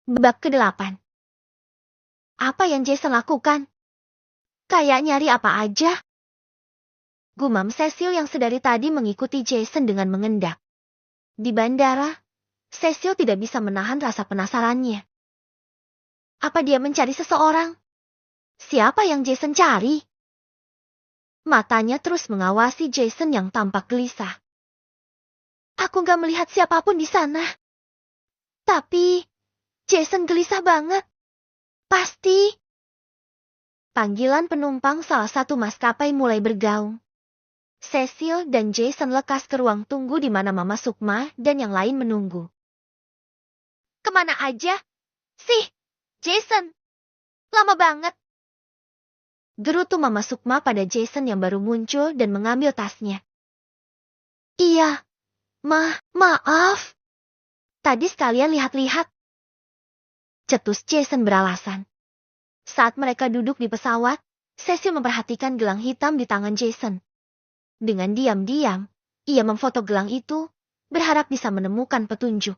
Bab ke-8. Apa yang Jason lakukan? Kayak nyari apa aja? Gumam Cecil yang sedari tadi mengikuti Jason dengan mengendak. Di bandara, Cecil tidak bisa menahan rasa penasarannya. Apa dia mencari seseorang? Siapa yang Jason cari? Matanya terus mengawasi Jason yang tampak gelisah. Aku gak melihat siapapun di sana. Tapi, Jason gelisah banget. Pasti. Panggilan penumpang salah satu maskapai mulai bergaung. Cecil dan Jason lekas ke ruang tunggu di mana Mama Sukma dan yang lain menunggu. Kemana aja? Sih, Jason. Lama banget. Gerutu Mama Sukma pada Jason yang baru muncul dan mengambil tasnya. Iya, maaf. Tadi sekalian lihat-lihat. Cetus Jason beralasan. Saat mereka duduk di pesawat, Cecil memperhatikan gelang hitam di tangan Jason. Dengan diam-diam, ia memfoto gelang itu, berharap bisa menemukan petunjuk.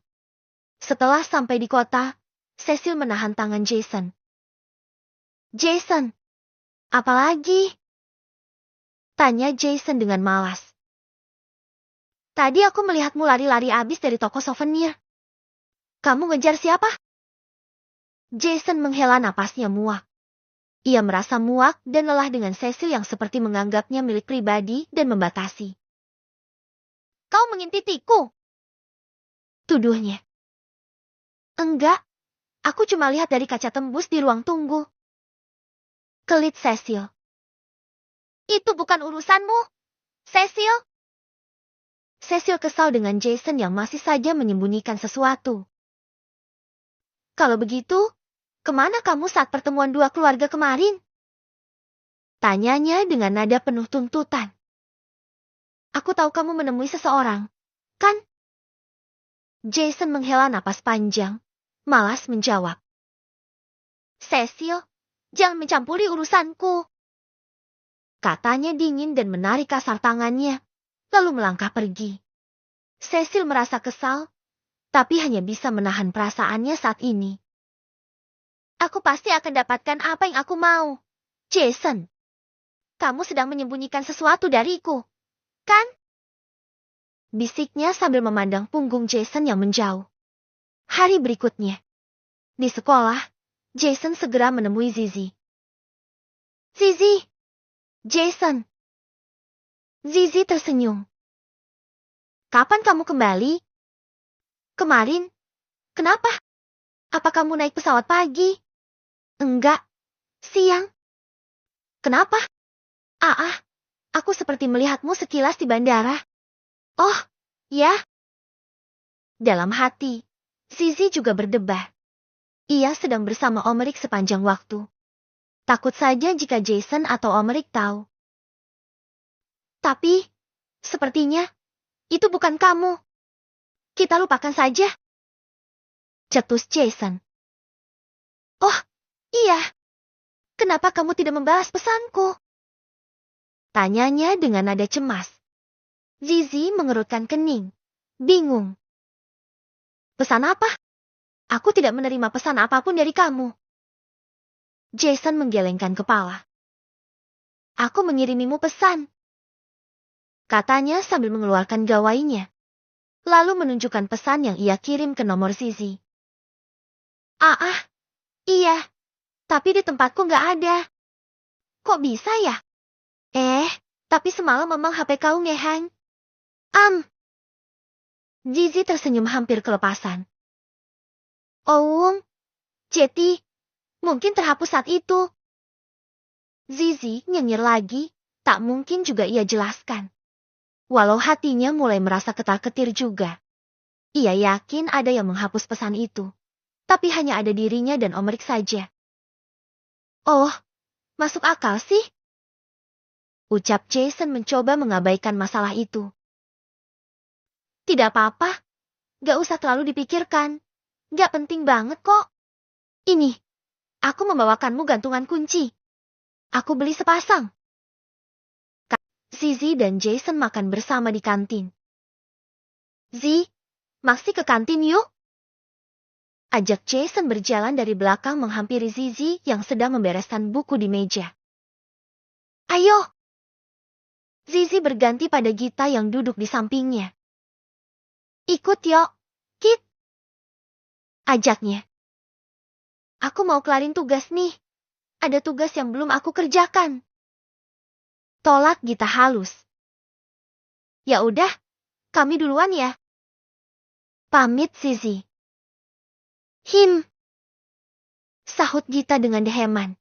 Setelah sampai di kota, Cecil menahan tangan Jason. Jason, apalagi? Tanya Jason dengan malas. Tadi aku melihatmu lari-lari abis dari toko souvenir. Kamu ngejar siapa? Jason menghela napasnya muak. Ia merasa muak dan lelah dengan Cecil yang seperti menganggapnya milik pribadi dan membatasi. Kau mengintipku? Tuduhnya. Enggak, aku cuma lihat dari kaca tembus di ruang tunggu. Kelit Cecil. Itu bukan urusanmu, Cecil. Cecil kesal dengan Jason yang masih saja menyembunyikan sesuatu. Kalau begitu, kemana kamu saat pertemuan dua keluarga kemarin? Tanyanya dengan nada penuh tuntutan. Aku tahu kamu menemui seseorang, kan? Jason menghela napas panjang, malas menjawab. Cecil, jangan mencampuri urusanku. Katanya dingin dan menarik kasar tangannya, lalu melangkah pergi. Cecil merasa kesal, tapi hanya bisa menahan perasaannya saat ini. Aku pasti akan dapatkan apa yang aku mau. Jason, kamu sedang menyembunyikan sesuatu dariku, kan? Bisiknya sambil memandang punggung Jason yang menjauh. Hari berikutnya. Di sekolah, Jason segera menemui Zizi. Zizi! Jason! Zizi tersenyum. Kapan kamu kembali? Kemarin. Kenapa? Apa kamu naik pesawat pagi? Enggak. Siang. Kenapa? Aku seperti melihatmu sekilas di bandara. Oh, ya. Dalam hati, Zizi juga berdebah. Ia sedang bersama Omrik sepanjang waktu. Takut saja jika Jason atau Omrik tahu. Tapi, sepertinya, itu bukan kamu. Kita lupakan saja. Cetus Jason. Oh, iya. Kenapa kamu tidak membalas pesanku? Tanyanya dengan nada cemas. Zizi mengerutkan kening. Bingung. Pesan apa? Aku tidak menerima pesan apapun dari kamu. Jason menggelengkan kepala. Aku mengirimimu pesan. Katanya sambil mengeluarkan gawainya. Lalu menunjukkan pesan yang ia kirim ke nomor Zizi. Iya. Tapi di tempatku nggak ada. Kok bisa ya? Tapi semalam memang HP kau ngehang. Zizi tersenyum hampir kelepasan. Oh, Jeti, mungkin terhapus saat itu. Zizi nyengir lagi, tak mungkin juga ia jelaskan. Walau hatinya mulai merasa ketar-ketir juga. Ia yakin ada yang menghapus pesan itu. Tapi hanya ada dirinya dan Omrik saja. Oh, masuk akal sih. Ucap Jason mencoba mengabaikan masalah itu. Tidak apa-apa. Gak usah terlalu dipikirkan. Gak penting banget kok. Ini, aku membawakanmu gantungan kunci. Aku beli sepasang. Zizi dan Jason makan bersama di kantin. Zi, maksi ke kantin yuk. Ajak Jason berjalan dari belakang menghampiri Zizi yang sedang membereskan buku di meja. Ayo! Zizi berganti pada Gita yang duduk di sampingnya. Ikut yuk, Kit. Ajaknya. Aku mau kelarin tugas nih. Ada tugas yang belum aku kerjakan. Tolak Gita halus. Ya udah, kami duluan ya. Pamit Zizi. Sahut Gita dengan deheman.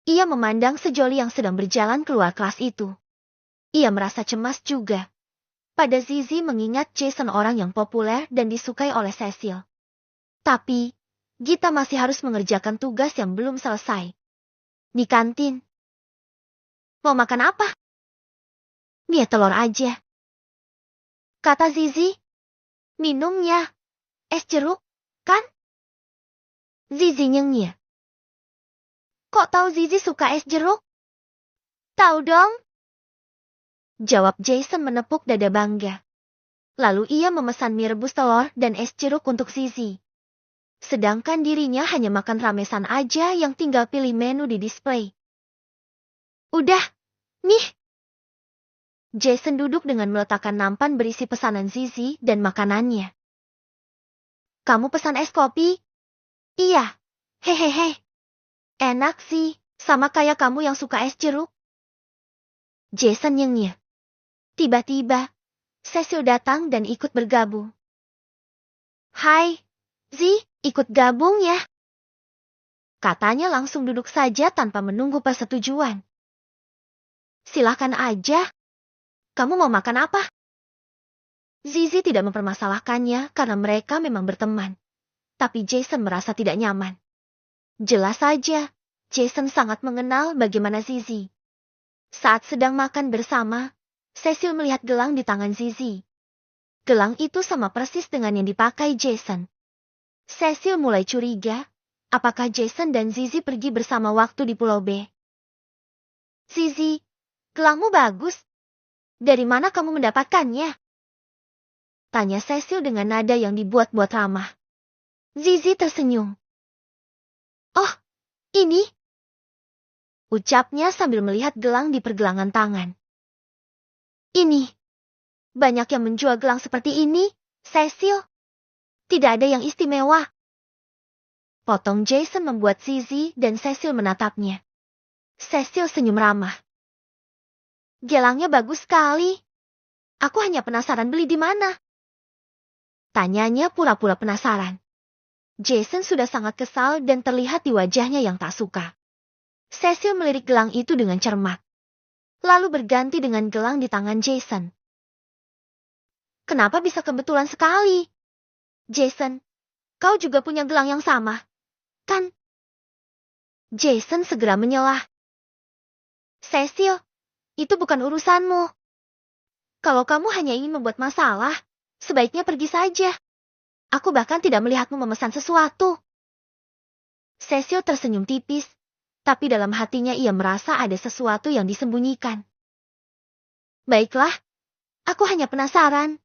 Ia memandang sejoli yang sedang berjalan keluar kelas itu. Ia merasa cemas juga. Pada Zizi mengingat Jason orang yang populer dan disukai oleh Cecil. Tapi, Gita masih harus mengerjakan tugas yang belum selesai. Di kantin. Mau makan apa? Mie telur aja. Kata Zizi. Minumnya. Es jeruk, kan? Zizi nyengir. Kok tahu Zizi suka es jeruk? Tahu dong. Jawab Jason menepuk dada bangga. Lalu ia memesan mie rebus telur dan es jeruk untuk Zizi. Sedangkan dirinya hanya makan ramesan aja yang tinggal pilih menu di display. Udah, nih. Jason duduk dengan meletakkan nampan berisi pesanan Zizi dan makanannya. Kamu pesan es kopi? Iya. Hehehe. Enak sih, sama kayak kamu yang suka es jeruk. Jason nyengir. Tiba-tiba, Cecil datang dan ikut bergabung. Hai, Zi, ikut gabung ya. Katanya langsung duduk saja tanpa menunggu persetujuan. Silahkan aja. Kamu mau makan apa? Zizi tidak mempermasalahkannya karena mereka memang berteman. Tapi Jason merasa tidak nyaman. Jelas saja, Jason sangat mengenal bagaimana Zizi. Saat sedang makan bersama, Cecil melihat gelang di tangan Zizi. Gelang itu sama persis dengan yang dipakai Jason. Cecil mulai curiga, apakah Jason dan Zizi pergi bersama waktu di Pulau B. Zizi, gelangmu bagus. Dari mana kamu mendapatkannya? Tanya Cecil dengan nada yang dibuat-buat ramah. Zizi tersenyum. Oh, ini. Ucapnya sambil melihat gelang di pergelangan tangan. Ini. Banyak yang menjual gelang seperti ini, Cecil. Tidak ada yang istimewa. Potong Jason membuat Zizi dan Cecil menatapnya. Cecil senyum ramah. Gelangnya bagus sekali. Aku hanya penasaran beli di mana. Tanyanya pura-pura penasaran. Jason sudah sangat kesal dan terlihat di wajahnya yang tak suka. Cecil melirik gelang itu dengan cermat. Lalu berganti dengan gelang di tangan Jason. Kenapa bisa kebetulan sekali? Jason, kau juga punya gelang yang sama, kan? Jason segera menyelah. Cecil, itu bukan urusanmu. Kalau kamu hanya ingin membuat masalah, sebaiknya pergi saja. Aku bahkan tidak melihatmu memesan sesuatu. Cecil tersenyum tipis, tapi dalam hatinya ia merasa ada sesuatu yang disembunyikan. Baiklah, aku hanya penasaran.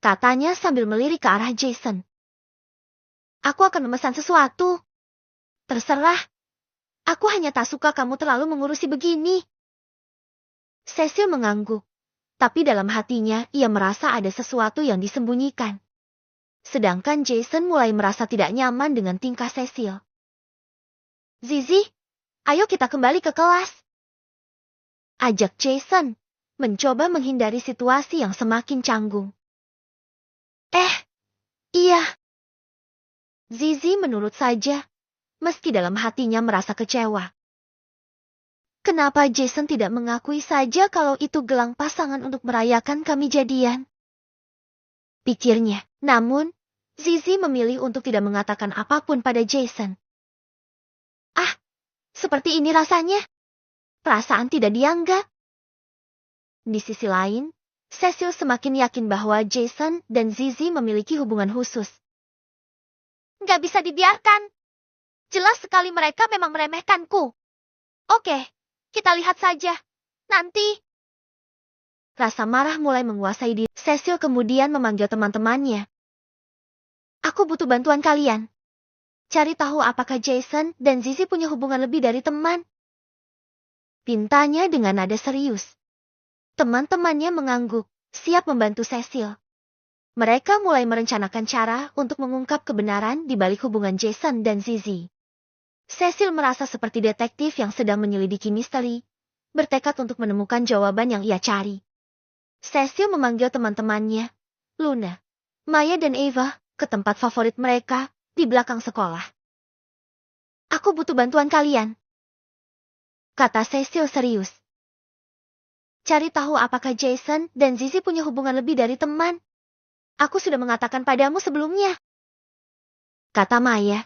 Katanya sambil melirik ke arah Jason. Aku akan memesan sesuatu. Terserah. Aku hanya tak suka kamu terlalu mengurusi begini. Cecil mengangguk, tapi dalam hatinya ia merasa ada sesuatu yang disembunyikan. Sedangkan Jason mulai merasa tidak nyaman dengan tingkah Cecil. Zizi, ayo kita kembali ke kelas. Ajak Jason, mencoba menghindari situasi yang semakin canggung. Iya. Zizi menurut saja, meski dalam hatinya merasa kecewa. Kenapa Jason tidak mengakui saja kalau itu gelang pasangan untuk merayakan kami jadian? Pikirnya, namun, Zizi memilih untuk tidak mengatakan apapun pada Jason. Seperti ini rasanya. Perasaan tidak dianggap. Di sisi lain, Cecil semakin yakin bahwa Jason dan Zizi memiliki hubungan khusus. Gak bisa dibiarkan. Jelas sekali mereka memang meremehkanku. Oke, kita lihat saja. Nanti. Rasa marah mulai menguasai diri. Cecil kemudian memanggil teman-temannya. Aku butuh bantuan kalian. Cari tahu apakah Jason dan Zizi punya hubungan lebih dari teman. Pintanya dengan nada serius. Teman-temannya mengangguk, siap membantu Cecil. Mereka mulai merencanakan cara untuk mengungkap kebenaran di balik hubungan Jason dan Zizi. Cecil merasa seperti detektif yang sedang menyelidiki misteri, bertekad untuk menemukan jawaban yang ia cari. Cecil memanggil teman-temannya, Luna, Maya dan Eva, ke tempat favorit mereka, di belakang sekolah. Aku butuh bantuan kalian, kata Cecil serius. Cari tahu apakah Jason dan Zizi punya hubungan lebih dari teman. Aku sudah mengatakan padamu sebelumnya, kata Maya.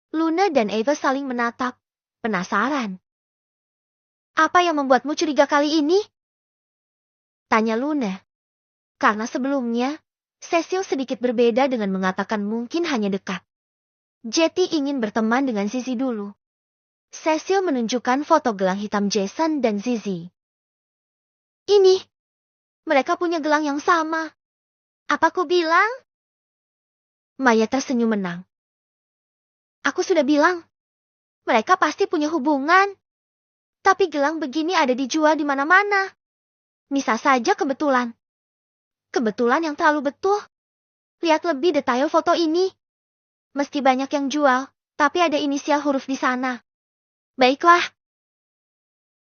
Luna dan Eva saling menatap, penasaran. Apa yang membuatmu curiga kali ini? Tanya Luna. Karena sebelumnya, Cecil sedikit berbeda dengan mengatakan mungkin hanya dekat. Jetty ingin berteman dengan Zizi dulu. Cecil menunjukkan foto gelang hitam Jason dan Zizi. Ini, mereka punya gelang yang sama. Apa ku bilang? Maya tersenyum menang. Aku sudah bilang, mereka pasti punya hubungan. Tapi gelang begini ada dijual di mana-mana. Bisa saja kebetulan. Kebetulan yang terlalu betul. Lihat lebih detail foto ini. Mesti banyak yang jual, tapi ada inisial huruf di sana. Baiklah.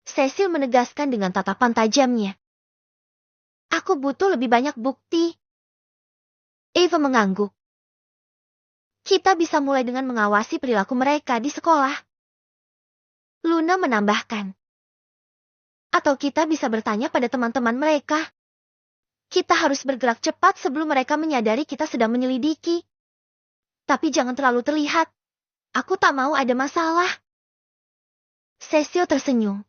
Cecil menegaskan dengan tatapan tajamnya. Aku butuh lebih banyak bukti. Eva mengangguk. Kita bisa mulai dengan mengawasi perilaku mereka di sekolah. Luna menambahkan. Atau kita bisa bertanya pada teman-teman mereka. Kita harus bergerak cepat sebelum mereka menyadari kita sedang menyelidiki. Tapi jangan terlalu terlihat. Aku tak mau ada masalah. Cecil tersenyum.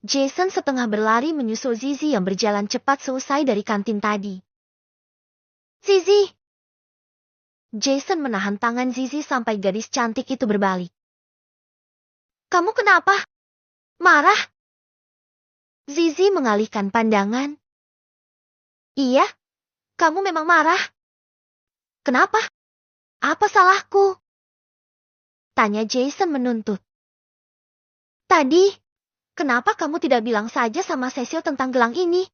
Jason setengah berlari menyusul Zizi yang berjalan cepat selesai dari kantin tadi. Zizi! Jason menahan tangan Zizi sampai gadis cantik itu berbalik. Kamu kenapa? Marah? Zizi mengalihkan pandangan. Iya, kamu memang marah. Kenapa? Apa salahku? Tanya Jason menuntut. Tadi, kenapa kamu tidak bilang saja sama Cecil tentang gelang ini?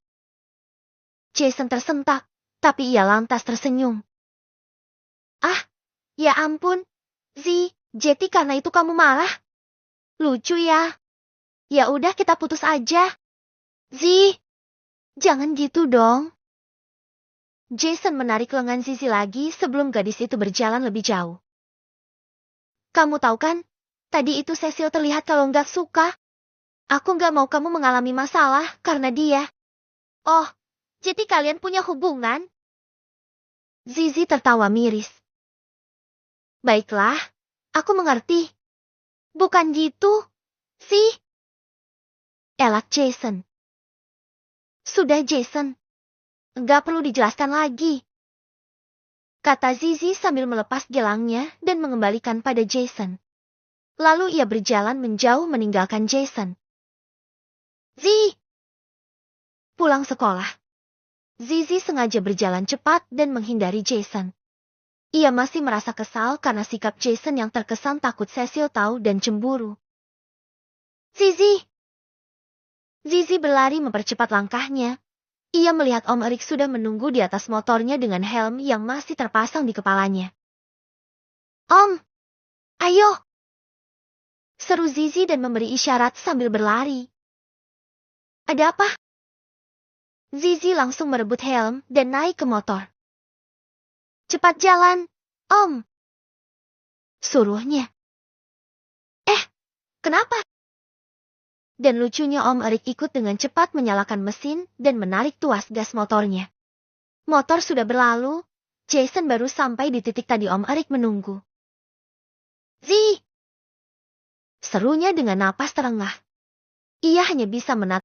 Jason tersentak, tapi ia lantas tersenyum. Ah, ya ampun, Jetty, karena itu kamu marah? Lucu ya. Ya udah kita putus aja. Jangan gitu dong. Jason menarik lengan Zizi lagi sebelum gadis itu berjalan lebih jauh. Kamu tahu kan, tadi itu Cecil terlihat kalau nggak suka. Aku nggak mau kamu mengalami masalah karena dia. Oh, jadi kalian punya hubungan? Zizi tertawa miris. Baiklah, aku mengerti. Bukan gitu, elak Jason. Sudah Jason, nggak perlu dijelaskan lagi. Kata Zizi sambil melepas gelangnya dan mengembalikan pada Jason. Lalu ia berjalan menjauh meninggalkan Jason. Pulang sekolah. Zizi sengaja berjalan cepat dan menghindari Jason. Ia masih merasa kesal karena sikap Jason yang terkesan takut Cecil tahu dan cemburu. Zizi berlari mempercepat langkahnya. Ia melihat Om Erik sudah menunggu di atas motornya dengan helm yang masih terpasang di kepalanya. Om, ayo! Seru Zizi dan memberi isyarat sambil berlari. Ada apa? Zizi langsung merebut helm dan naik ke motor. Cepat jalan, Om! Suruhnya. Kenapa? Dan lucunya Om Erik ikut dengan cepat menyalakan mesin dan menarik tuas gas motornya. Motor sudah berlalu, Jason baru sampai di titik tadi Om Erik menunggu. Serunya dengan napas terengah. Ia hanya bisa menatap